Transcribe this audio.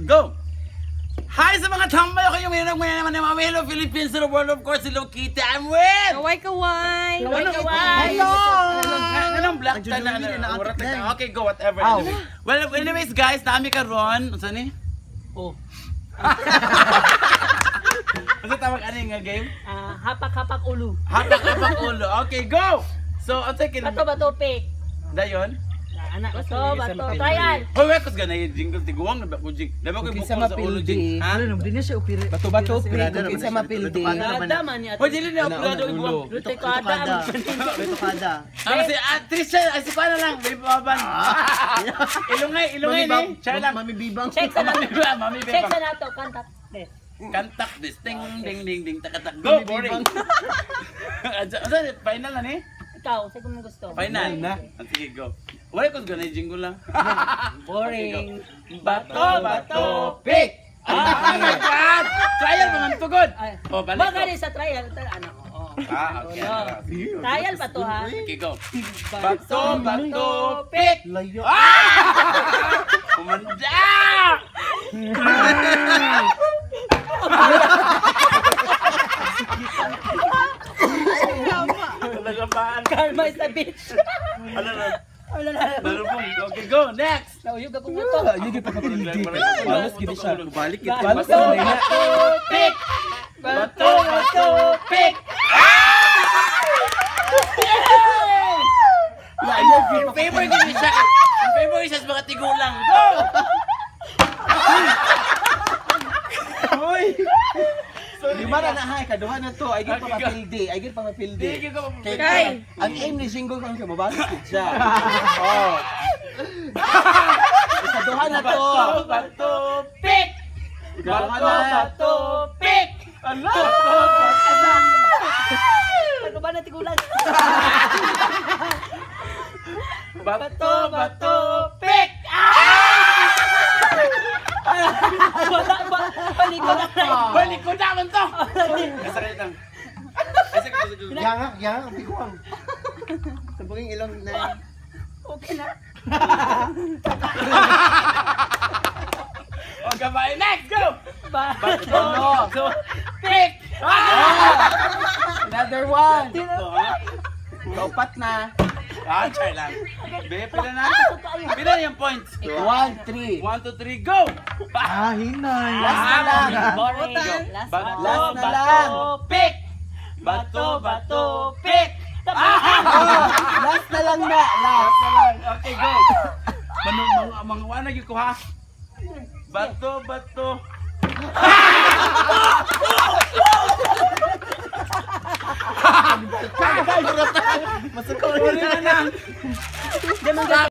Go! Hi sa mga tambay! Okay yung ngayon naman ng mga Hello Philippines to the world, of course, Hello Kitty. I'm with! Kaway! Hello! Anong black tie na okay, go, whatever. Well, anyways guys, naami ka ron. Ano ni? Oh. Ano tawag nga game? Hapak-hapak ulo. Hapak-hapak ulo. Okay, go! So, ang second... Bato-bato pick. Dayon? Anak, bato, trial. Hoy, wekos ganay jingle tiguang na ba ko jing. Daba ko bukol sa ulo jing. Ha? Hindi na siya upiri. Bato-bato pick, kung isa mapildi. Ada man niya. Hoy, dili na upload og ibuang. Luto kada. Ano si Trisha, ay si pana lang, may baban. Ilungay ni. Siya lang. Mami Bibang. Check sa nato. Mami Check Bebang. sa nato, kantak. Kantak this ting ding ding ding takatak. Go, boring. Ano final na ni? Ikaw, sa kung gusto. Final na. Sige, go. Wala ko ganay jingle lang. Boring. Bato, pick! Oh my God! Trial naman tugod! Oh, balik ko. Baka sa trial, ano? Okay. Trial pa to ha? Okay, go. Bato, pick! Layo. Kumanda! Nagapaan. Karma is a bitch. Ano na? Okay, go. Next! Nauyog ako nga to. Hindi pa kapildi. Balas gini siya. Balik ito. Bato, pick! Bato, pick! In favor din siya. In favor siya sa mga tigulang. Go! Hoy! Di ba na nahay? Kaduhan na to. Ay gid pa mapildi. Ay gid pa mapildi. Kay! Ang aim ni Jingle kang siya. Mabalas gid siya. Oh. Kaduhan na to. Bato, pick! Bato, pick! Ano? Ano ba na tigulang? Bato, pick! Balik ko na. Balik ko naman to! Nasakit lang. Yang, biguang. Sabungin ilong na. Okay na. O gabay, next, go! Bato, pick! Another one. Kaupat na. Try lang. Pila na? Pila na yung points? 1, 3. 1, 2, 3, go! Hinay. Last na lang. Boring. Last na lang. Pick! Bato, pick! Last na lang na. Last. Okay, go! Mga wala yung kuha. Bato. Masukol na lang.